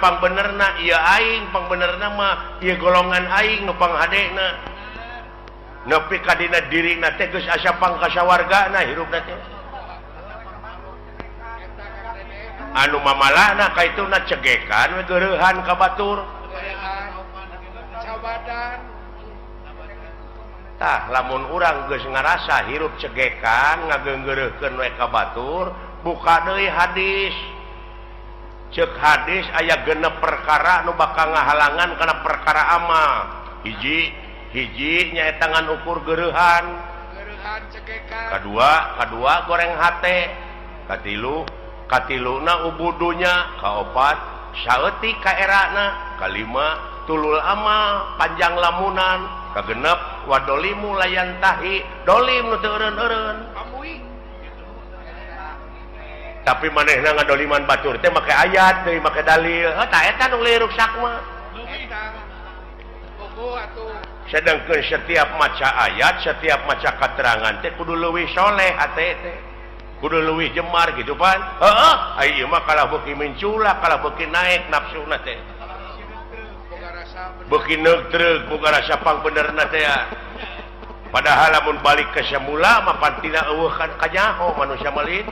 pang benerna iya aing pang benerna mah ieu golongan aing nu pang hadena nepi ka dina dirina teh geus asa pang kasawargana hirupna teh anu mamalahna kaituna cegekan we geureuhan ka batur tah lamun urang geus ngarasa hirup cegekan ngageunggeureukkeun we ka batur buka deui hadis cek hadis aya genep perkara nu bakal ngahalangan kana perkara amal hiji nyaeta ngan ukur geureuhan cegekan kadua goreng hate katiluna ubudunya kaopat saeutik ka erana kalima tulul amal panjang lamunan kagenep wadolimu layan tahi dolim nu teu eureun-eureun tapi manehna ngadoliman batur teh make ayat deui make dalil tah eta nu liruk sakma sedangkeun setiap maca ayat setiap maca keterangan teh kudu leuwih soleh hate teh kudu leuwih jemar gitu pan heeh ieu mah kalah beuki menculak kalah beuki naik nafsuna teh beuki neutreug boga rasa pang benerna teh padahal lamun balik ke semula mah pantina eueuh kan kanyaho manusia malin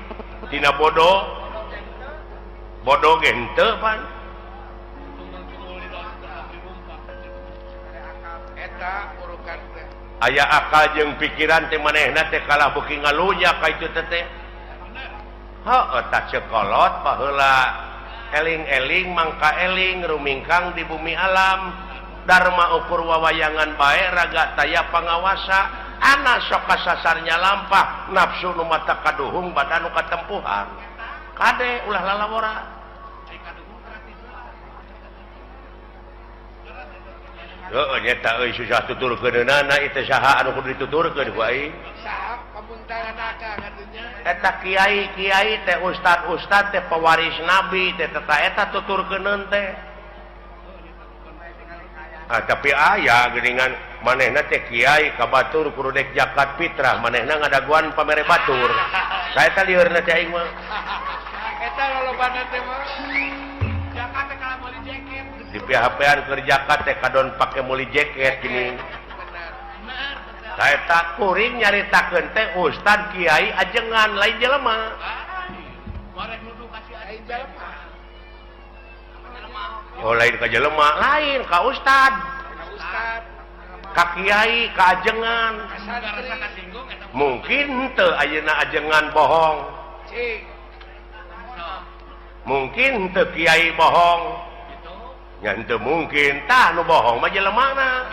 tina bodoh ge henteu pan eta urukan teh aya akal jeung pikiran teh manehna teh kalah beuki ngalunya ka itu teh heuh tah cekolot baheula eling-eling mangka eling rumingkang di bumi alam dharma ukur wawayangan bae raga taya pangawasa anak sok kasasarnya lampah nafsu nu mata kaduhung badan nu katempuhan kade ulah lalawora heueuh nyata euy susah tuturkeunana itu saha anu kudu dituturkeun ku aing saha pamuntaranaka katunya eta kiai teh ustad teh pewaris nabi teh eta tuturkeuneun teh tapi aya geuningan manehna teh kiai ka batur kudu dek zakat fitrah manehna ngadaguan pamere batur saeta lieureurna teh aing mah eta lolobana teh mah zakat teh kala meuli jaket di PHP-an keur zakat teh kadon pake meuli jaket gini saeta kuring nyaritakeun teh ustad kiai ajengan lain jelema mareh nuduh kasih aing jelema oh lain ka jelema lain ka ustad ka kiai ka ajengan mungkin teu ayeuna ajengan bohong mungkin teu kiai bohong nya henteu mungkin tah nu bohong mah jelemana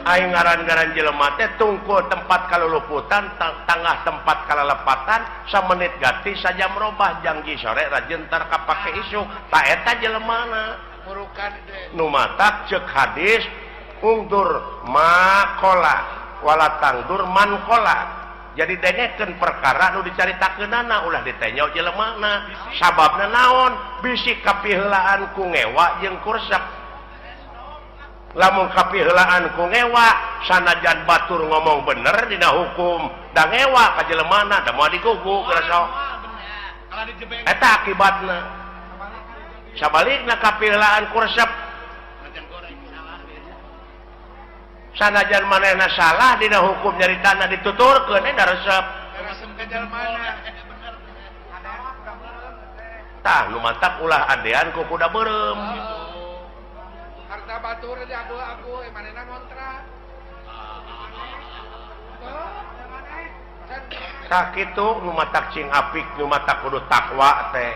aing ngaran-ngaran jelema teh tungkul tempat kaluluputan tangah tempat kalalepatan samenit ganti sajam robah janggi sore rajeun tar kapake isuk tah eta jelemana murukan nu matak ceuk hadis ungdur makola wala tangdur mankola jadi dengekeun perkara nu dicaritakeunana ulah ditenya jelemana sababna naon bisi kapiheulaan ku ngewa jeung kursep lamun kapiheulaan ku ngewa sanajan batur ngomong bener dina hukum da ngewa ka jelemana da moal diguguk sok eta akibatna sabalikna kapiheulaan kursep sanajan manehna salah dina hukum nyaritana dituturkeun da resep ka jelemana tah nu mantap ulah adean ku kuda beureum harta batur di aku manehna ngontrak tah kitu nu matak cing apik nu matak kudu takwa teh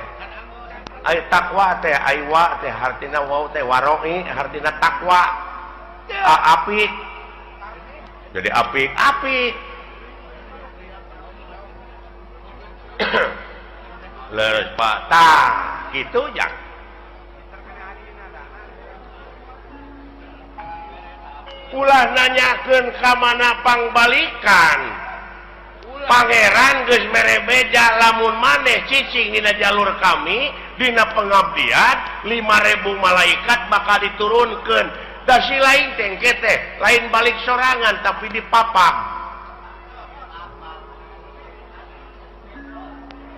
ai takwa teh aiwa teh hartina wau teh waroi hartina takwa apik jadi apik leres pak tah kitu jang ulah nanyakeun ka mana pangbalikan Pangeran geus mere beja lamun maneh cicing dina jalur kami dina pengabdian 5.000 malaikat bakal diturunkeun. Da si lain tengke teh lain balik sorangan tapi dipapak.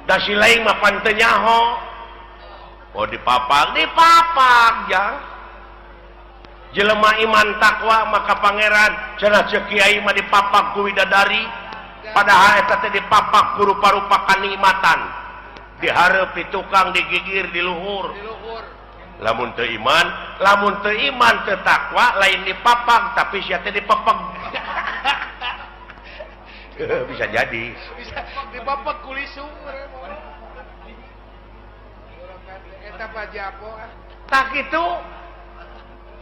Da si lain mah pan teu nyaho. Oh dipapak jang. Jelema iman takwa maka pangeran cenah ceuk kiai mah dipapak ku widadari. Padahal eta teh dipapak ku rupa-rupa kanikmatan. Dihareup di tukang digigir di luhur. Lamun teu iman teu takwa lain dipapak tapi sia teh dipepeg. Bisa jadi. Bisa dipapak kulisung. Eta pajapo. Tak kitu.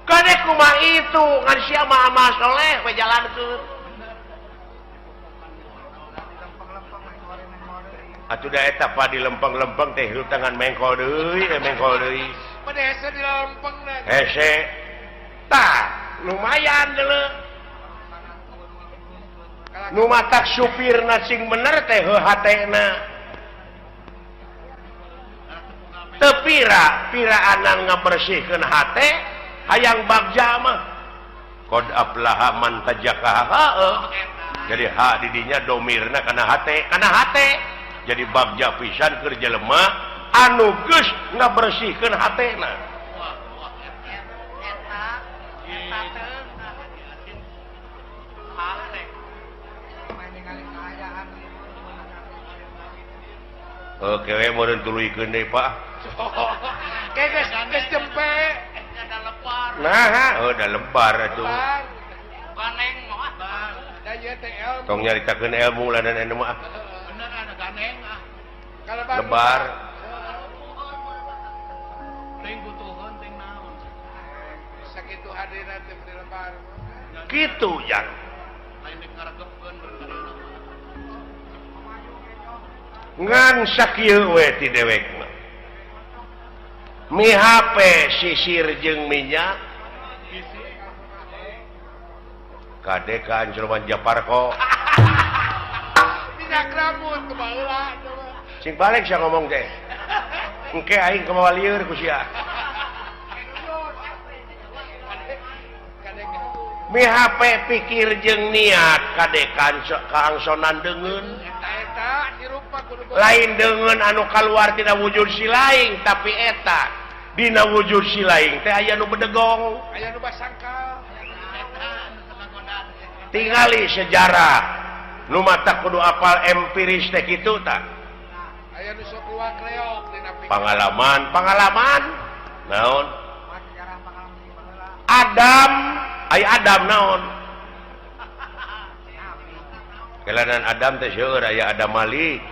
Kade kumaha itu ngan sia mah amal soleh we jalankeun. Atuh da eta pa di lempeng-lempeng teh tangan mengkol deui, mengkol deui. Pada hese di lempeng na. Hese. Tah, lumayan deuleu. Nu matak supirna sing bener teh hatena. Teu piraanan ngabersihkeun hate hayang bagja mah. Qad aflaha man tajakaha. Jadi ha di dinya domirna kana hate. Jadi bagja pisan keur jelema anu geus ngabersihkeun hatena. Oke, we meureun tuluykeun deui, Pak. Geus jempe. Nah, da lebar atuh. Ganeng mah. Da ieu teh ilmu. Tong nyaritakeun ilmu ladan anu mah. Bener ada ganeng ah. Lebar. Teuing butuheun teuing naon. Sakitu hadirna teh di lebar. Kitu yang. Lain dikaregepkeun berkarina. Ngan sakieu we ti dewek mah. Mi HP sisir jeung minyak. Kade ka anjroman Japarko. Minyak rambut kebaheula. Sing balik sia ngomong teh. Engke aing kumaha lieur ku sia. Mi HP pikir jeung niat kade kaangsonan deungeun. Eta dirupa kudu Lain deungeun anu kaluar tina wujud si laing tapi eta dina wujud si laing teh aya nu bedegong. aya nu basangkal. Tingali sejarah nu mata kudu apal empiris teh kitu tah. Aya nu sok luak reok dina pikir. Pengalaman naon? Adam naon? Kelanan Adam teh seueur aya Adam Malik.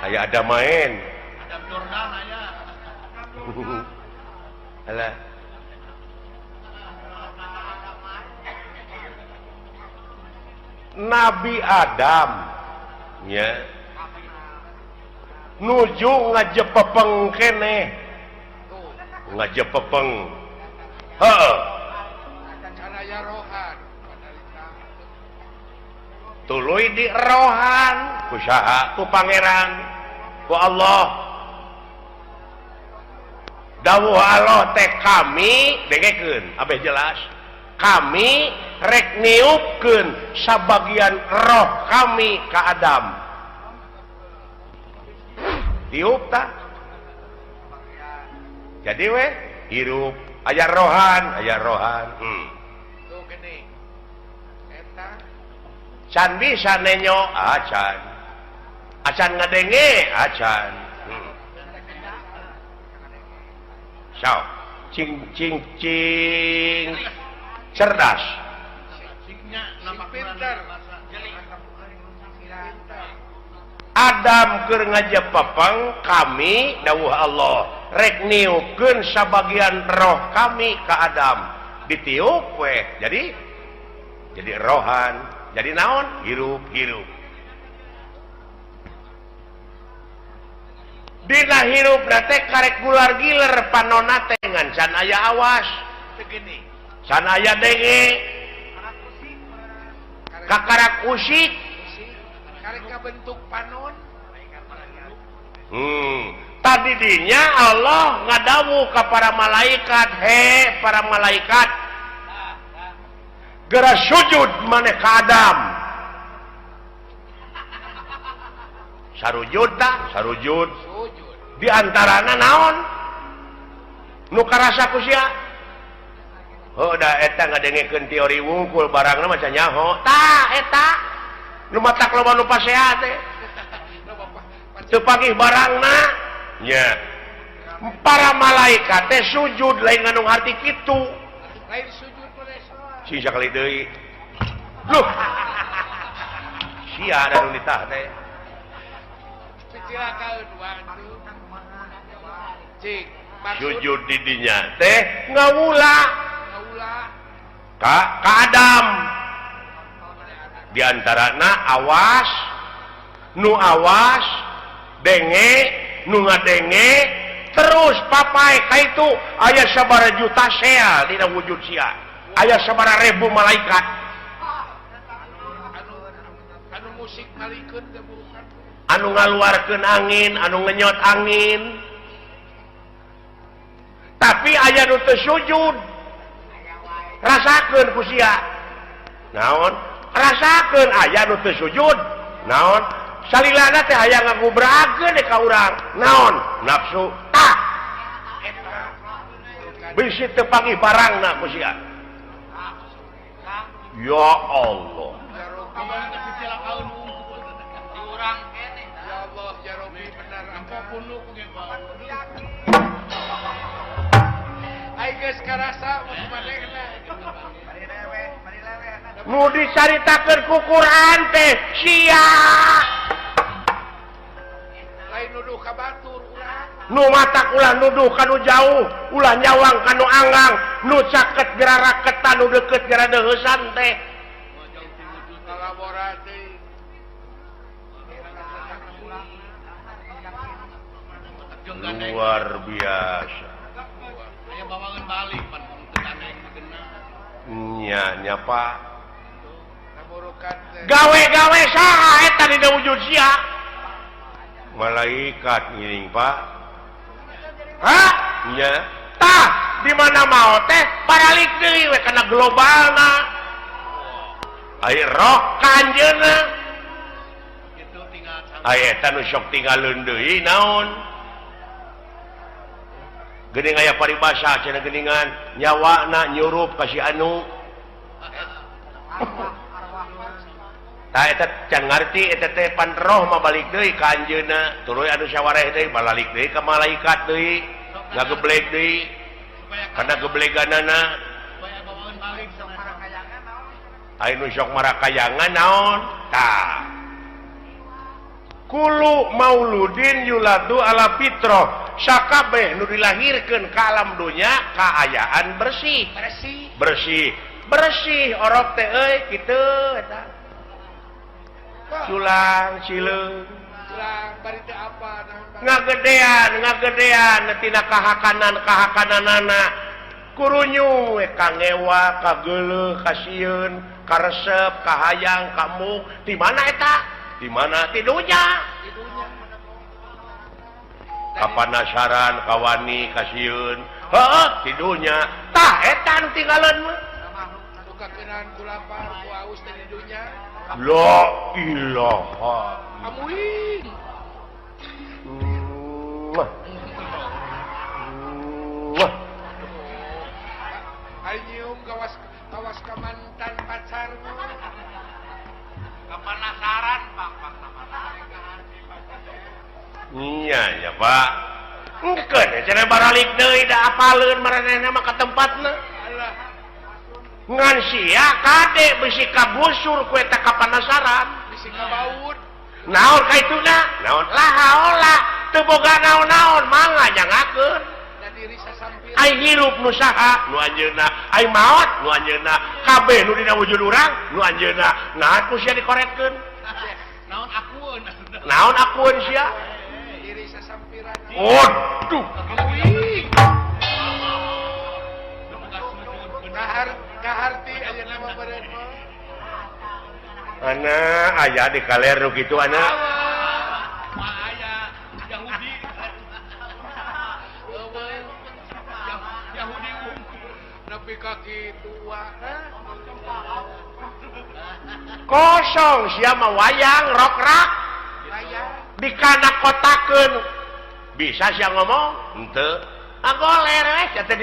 Aya Adam main. Adam Jordan aya. Alah. Nabi Adam nya nuju ngajepepeng keneh. Ngajepepeng. Heeh. Cara ya rohan. Tuluy di rohan ku saha? Ku pangeran, ku Allah. Dawuh Allah teh kami dengekeun abeh jelas. Kami rek niupkeun sabagian roh kami ka Adam. Tiup tah. Jadi we hirup aya rohan. Tuh gini. Eta Can bisa nenyo acan. Acan ngadenge acan. So, cing cerdas. signya nama pinter. Adam keur ngajepepeng kami dawuh Allah rek niupkeun sabagian roh kami ka Adam. Ditiup we. Jadi rohan. Jadi naon? Hirup. Dina hirup nate karek gular giler panonna teh ngan can aya awas. Begini. Can aya denge. kakarak usik karek bentuk panon tadi dinya Allah ngadawu ka para malaikat para malaikat geura sujud maneh ka Adam sarujud di antarana naon nu karasa ku sia da eta ngadengekeun teori wungkul barangna maca nyaho tah eta nu matak loba nu pasea teh teu pagih barangna nya para malaikat teh sujud lain ngandung arti kitu lain sujud pada si sakali deui loh sia ada nu ditah teh kecilakaeun waktu cik sujud di dinya teh ngawula ka Adam di antarana awas nu awas denge nu ngadenge terus papai ka itu aya sabaraha juta sel dina wujud sia aya sabaraha ribu malaikat anu musik ngalikeun teh bukan anu ngaluarkeun angin anu ngenyot angin tapi aya nu teu sujud rasakeun ku sia naon rasakeun aya nu teu sujud naon salilana teh aya ngagubrakeun ka urang naon nafsu bisi teu pagih barangna ku sia ya Allah ya Allah ya Rabbi benar apapun lu ku ge ai geus karasa manehna nu dicaritakeun ku Quran teh sia lain nuduh ka batur urang nu matak ulah nuduh kanu jauh ulah nyawang kanu anggang nu caket gerara ketan nu deukeut gerara deuheusan teh kolaborasi luar biasa aya bawangan balik pan teganeng genah nya Pak namurukan teh gawe-gawe saha eta dina wujud sia malaikat ngiring Pak hah nya tah di mana mau teh baralik deui we kana globalna aya roh kanjeuna kitu tinggal aya eta nu sok tinggalin deui naon geuning aya paribasa cenah geuningan nyawana nyurup ka si anu tah eta can ngarti eta teh pan roh mah balik deui ka anjeunna tuluy anu sawareh deui balik deui ka malaikat deui ngageblek deui kana gebleganana supaya bawangan balik aya nu sok marakayangan naon tah kulu mauludin yuladu ala fitrah sakabeh nu dilahirkeun ka alam dunya kaayaan bersih orok teh euy kitu eta culang cileung bari teh apa ngagedean tina kahakananana kurunyu we kangewa kageuleuh kasieun karesep kahayang kamuk di mana eta di mana tidunya kapanasaran kawani kasieun heuh tidunya tah eta nu tinggalan mah nu kakeunaan ku lapar ku aus teh di dunya la ilaha amuing ari nyium kawas ka mantan pacar kapanasaran Pak iya ya Pak engkeun cenah baralik deui da apaleun maranehna mah ka tempatna ngan sia kade bisi kagusur ku eta kapanasaran bisi kabaud naon ka ituna naon lahaola teu boga naon-naon mangga jangakeun da diri sasampir ai hirup nu saha nu anjeunna ai maot nu anjeunna kabeh nu dina wujud urang nu anjeunna naon ku sia dikoretkeun naon akueun sia diri sasampiran waduh kaharti aja nama badan anak aya di kaler nu kitu anak Aya Yahudi. Yahudi nepi ka kitu kosong sia mah wayang rokrak dikanak kotakeun bisa sia ngomong henteu agoler we sia teh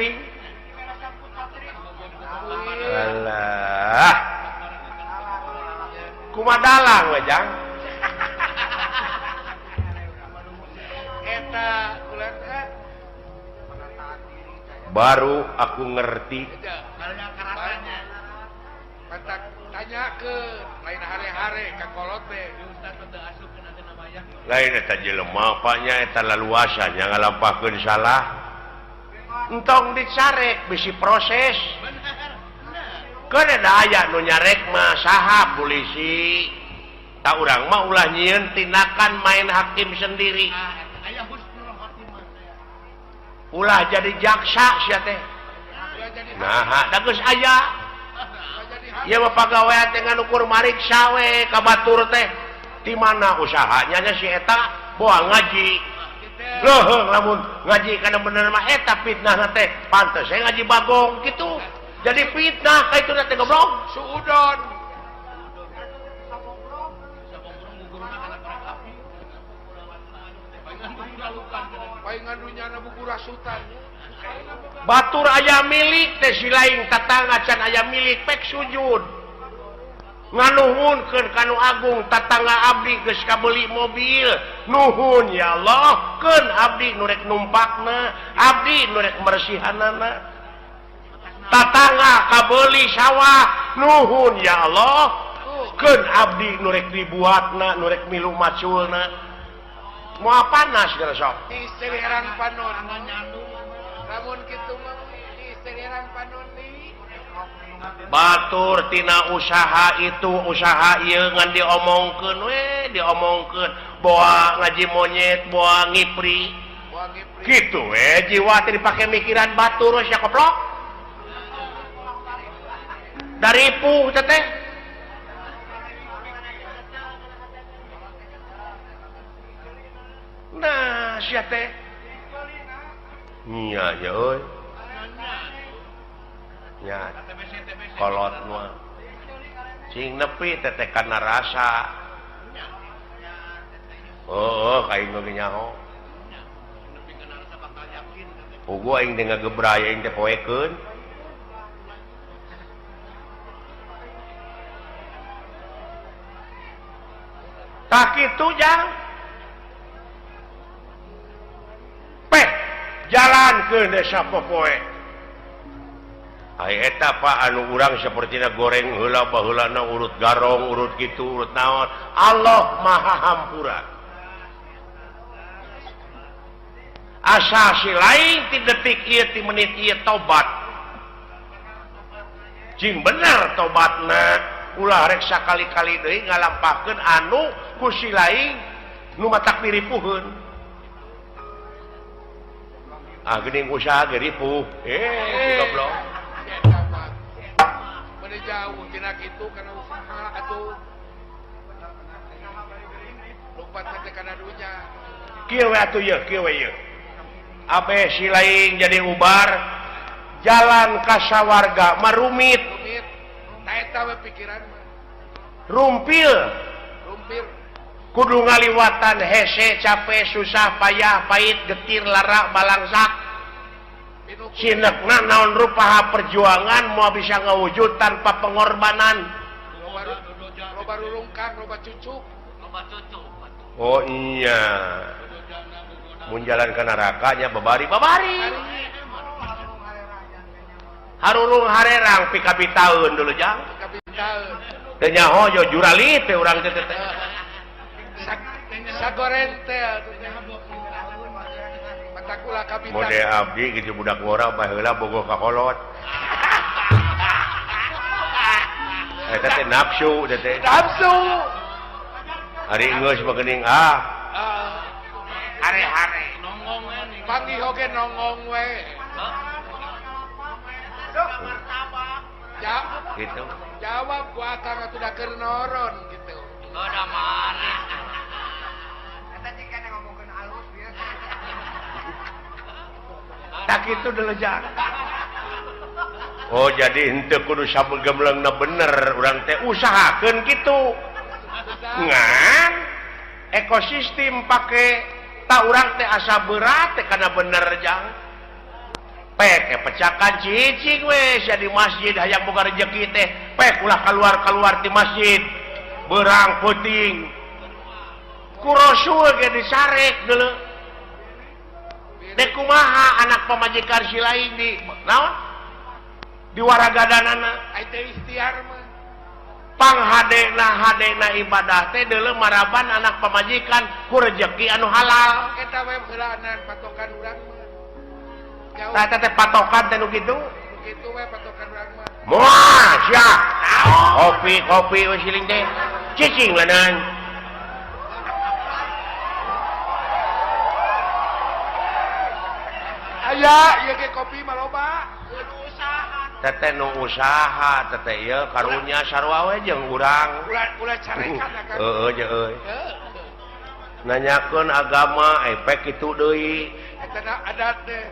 alah kumadalang we jang eta ulah baru aku ngerti Pantak tanya ke lain hari-hari ka kolot teh lain eta jelema apanya eta laluasanya ngalampakeun salah entong dicarek bisi proses keun da aya nu nyarek mah saha polisi ta urang mah ulah nyieun tindakan main hakim sendiri ulah jadi jaksa sia teh nah da geus aya ieu mah pagawean teh nganukur mariksa we ka batur teh di mana usahanya nya si eta boa ngaji leuheung lamun ngaji kana bener mah eta fitnah teh pantes saya ngaji bagong gitu jadi fitnah ka itu teh goblok suudon paingan dunyana buku rasutan batur aya milik teh si lain tatangga can aya milik pek sujud nganuhunkeun kanu agung tatangga abdi geus kabeuli mobil nuhun ya Allah keun abdi nu rek numpakna abdi nu rek mersihanana tatangga kabeuli sawah nuhun ya Allah keun abdi nu rek dibuatna nu rek milu maculna moal panas geus sok istireran panon lamun kitu mah istireran panon ni batur tina usaha itu usaha ieu ngan diomongkeun we diomongkeun boa ngaji monyet boa ngipri kitu we jiwa teh dipake mikiran batur we sia koplok dari puh teh nah sia teh nya ya euy nya kolot mah sing nepi teteh kana rasa kain nu nyaho ugu aing teh ngagebraya aing teh poekeun tak kitu jang peh jalankeun desa popoe ai eta pa anu urang sapertina goreng heula baheulana urut garong urut kitu urut naon Allah maha hampura asa si lain ti detik ieu ti menit ieu tobat cing bener tobatna ulah rek sakali-kali deui ngalampakeun anu ku si lain nu matak diripuheun geuning usaha ge ripuh goblok bade jauh tina kitu kana usaha atuh lompat teh kana dunya kieu we atuh yeuh kieu we yeuh abe si lain jadi ubar jalan ka sawarga marumit ta eta we pikiran rumpil kudu ngaliwatan hese capek susah payah pait getir lara balangsak sinekna naon rupaha perjuangan mau bisa ngawujud tanpa pengorbanan loba rurungkang loba cucuk oh iya mun jalan ka nerakanya babari harurung harerang pikabi taun dulu jang teh nyaho jo jurali teh urang teh sagoren teh matakula kapital mode abdi gitu budak ngora baheula bogoh ka kolot eta teh nafsu teh hari geus bageuning hare-hare panggih oge nongong we gitu. Jawab gua akang atuh da keur noron gitu. Ada mana? Eta cik kana ngomongkeun alus bieu. Tak itu delejang. Oh jadi henteu kudu sabegemleungna bener urang teh usahakeun kitu. Ngan ekosistem pake tak urang teh asa berat teh kana bener jang. Pek pecakan cicing we sia di masjid hayang boga rezeki teh pek ulah keluar ti masjid berang puting ku rasul ge disarek deuleu dek kumaha anak pamajikan si lain di naon di waragadanana ai teh ikhtiar mah panghadena ibadah teh deuleu maraban anak pamajikan ku rezeki anu halal eta we heulaanan patokan urang mah jauh tah teh patokan teh nu kitu kitu we patokan urang mah moal sia kopi we siling teh cicing leunan aya ieu ge kopi mah loba teteh nu usaha teteh ieu karunya sarua we jeung urang ulah carekan akang heueuh je euy nanyakeun agama epek kitu deui eta adat teh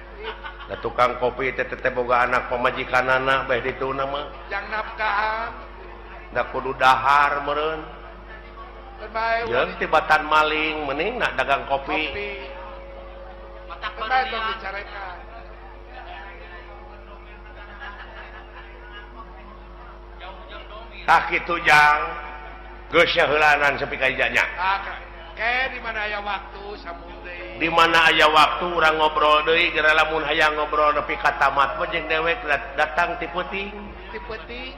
da tukang kopi teh teteh boga anak pamajikanana beh dituna mah jang nafkahan da kudu dahar meureun bae jeung tibatan maling mending nak dagang kopi Matak bae tong barunya. dicarekan tah kitu jang geus heulanan sepi ka ijanya kayak di mana aya waktu sambung deui di mana aya waktu urang ngobrol deui geura lamun hayang ngobrol nepi ka tamat mah jeung dewek datang ti peuting ti peuting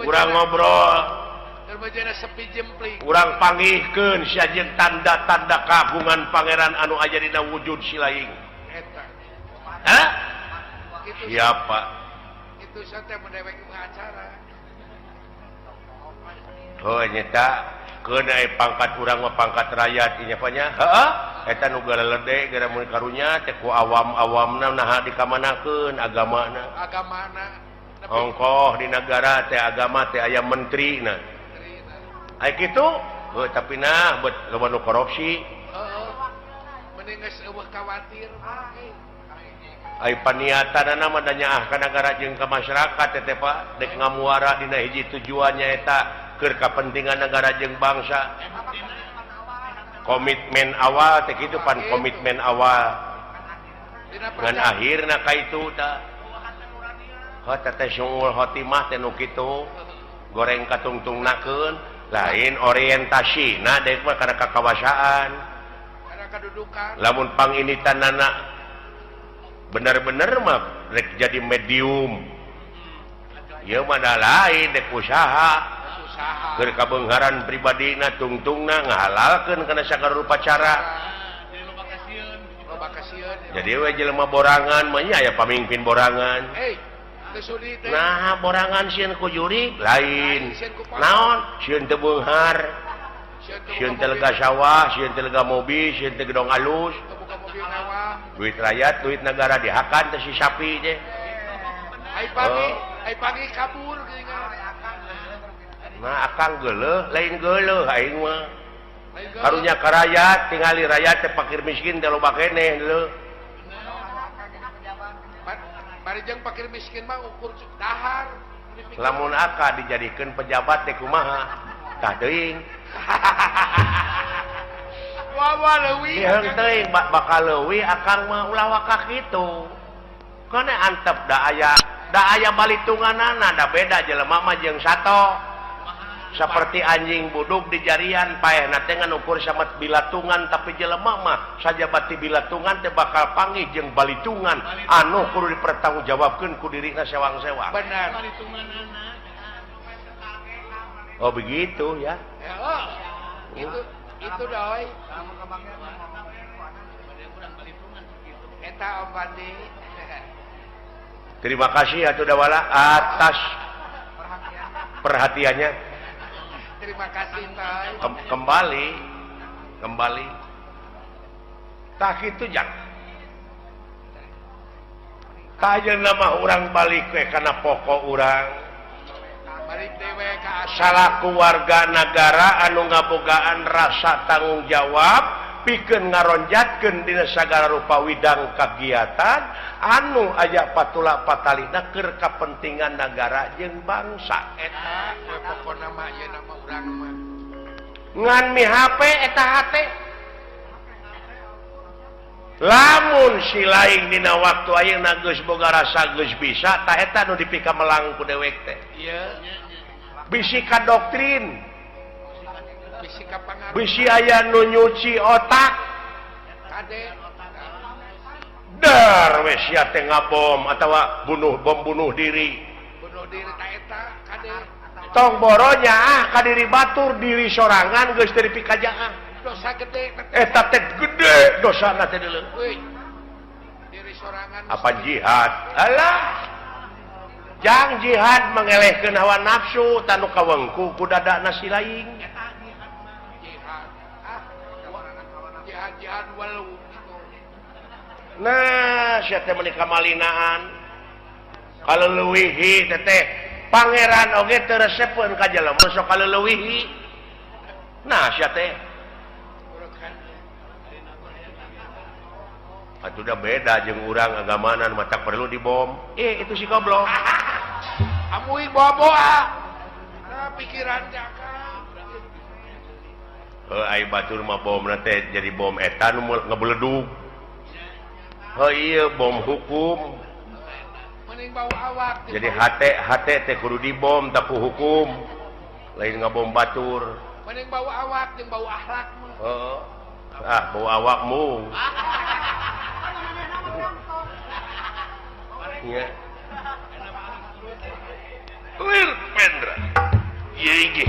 urang ngobrol keur bejana sepi jempling urang panggihkeun sia jeung tanda-tanda kagungan pangeran anu aya dina wujud si laing eta hah itu siapa itu santai mendewek acara oh nyata keun aya pangkat urang mah pangkat rakyat ieu nya nya heeh eta nu galelede gara mun karunya teh ku awam-awamna naha dikamanakeun agamana ongkoh di negara teh agama teh aya menterina aya kitu heuh tapi nah bet loba nu korupsi mending geus eueuh khawatir aya paniatanna mah da nyaah ka nagara jeung ka masyarakat teh Pak dek ngamuara dina hiji tujuannya eta keur kapentingan negara jeung bangsa komitmen awal teh kitu pan komitmen awal ngan akhirna ka itu tah heuh teh syuul khotimah teh nu kitu goreng katungtungnakeun lain orientasina dek mah kana kakawasaan kana kadudukan lamun panginitanana bener-bener mah rek jadi medium ieu mah da lain dek usaha keur kabeungharan pribadina tungtungna ngahalalkeun kana sagala rupa cara loba kasieun jadi we jelema borangan mah nya aya pamimpin borangan teu sudi teh nah borangan sieun ku juri lain naon sieun teu beunghar sieun teu lega sawah sieun teu lega mobil sieun teu gedong alus buka mobil mewah duit rakyat duit negara dihakan teh si sapi teh ai pagi kabur geuningan nah akang geuleuh lain geuleuh aing mah karunya ka rakyat tingali rakyat teh fakir miskin teh loba keneh deuleu bari jeung fakir miskin mah ukur dahar lamun aka dijadikeun pejabat teh kumaha tah teuing wawa leuwih diheung teuing bakal leuwih akang mah ulah waka kitu kana antep da aya balitunganana da beda jelema mah jeung sato seperti anjing buduk di jarian paehna teh ngukur samet bilatungan tapi jelema mah sajabati bilatungan teh bakal panggih jeung balitungan anu kudu dipertanggungjawabkeun ku dirina sewang-sewang benar oh begitu ya itu doi eta Om Pandi terima kasih atuh dawala atas perhatiannya terima kasih Toy kembali tak itu jang Kajen nama orang balik we karena pokok orang balik dewe ke asal salaku warga negara anu ngabogaan rasa tanggung jawab pikeun ngaronjatkeun dina sagala rupa widang kagiatan anu aya patula patalina keur kapentingan negara jeung bangsa eta pokokna mah ieu nama urang mah ngan mi HP eta hate lamun si lain dina waktu ayeuna geus boga rasa geus bisa tah eta nu dipika melang ku dewek teh ieu bisi ka doktrin bisi ka pangaruh bisi aya nu nyuci otak kade dar we sia teh ngabom atawa bom bunuh diri bunuh diri ta eta kade tong boronya ka diri batur diri sorangan geus teu dipikajaan dosa gede eta teh gede dosana teh deuleu euy diri sorangan apa jihad alah jang jihad mengelehkeun hawa nafsu tanu kawengku ku dadana si laing jihad jihad walu nah sia teh menika malinaan kaleuweuhi teh pangeran oge teu resepkeun ka jelema sok kaleuweuhi nah sia teh atuh udah beda jeung urang agamana nu matak perlu dibom itu si goblok amui boa-boa nah pikiran jaka ai batur mah bomna teh jadi bom eta nu ngebledug iya bom hukum mending bau awak jadi hate teh kudu dibom tapi hukum lain ngabom batur mending bau awak jeung bau akhlak mah bau awakmu ya lir pendra ieu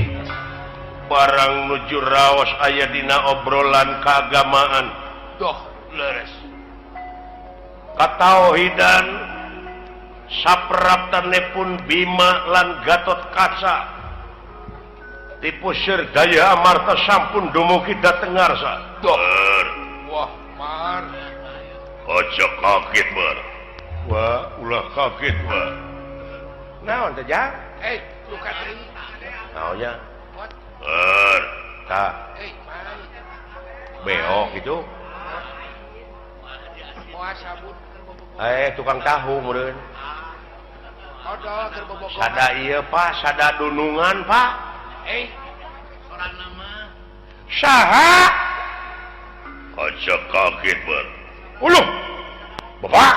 barang nuju raos aya dina obrolan keagamaan doh leres katauhidan sapraptanepun Bima lan Gatot Kaca tipu Sir Daya Amarta sampun dumugi dhateng ngarsa doh wah mar aja kaget bar wah ulah kaget bar naon teh jang lu katri naonnya what tah mai beok gitu moal sabun tukang tahu meureun odol keur bobogohan sada ieu Pak sada dunungan Pak Soranna mah saha aja kaget bar uluh Bapak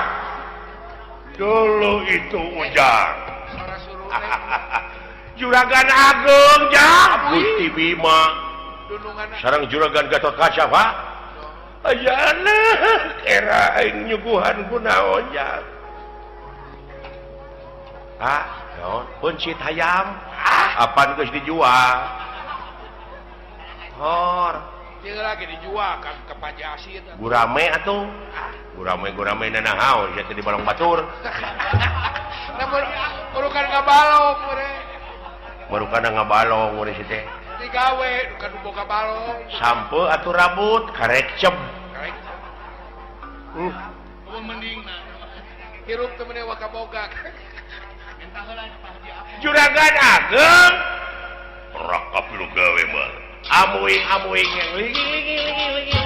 dulu itu ujang sora suruh Juragan Agung jang Gusti Bima dunungan sareng Juragan Gatot Kaca Pak ayana era aing nyuguhan ku naon jang naon pencit hayam apaan geus dijual hor jeung lagi dijual kan ke Pajasin gurame atuh gurame nanahaun sia teh di balong batur namun urukan ngabalong mure marukana ngabalong urang si teh digawe kan boga balong sampe atuh rambut karek cem mun mendingna hirup teu meuneu wakaboga entah heula Pak Haji apa Juragan Ageng rakap lu gawe mah amuing yang ligi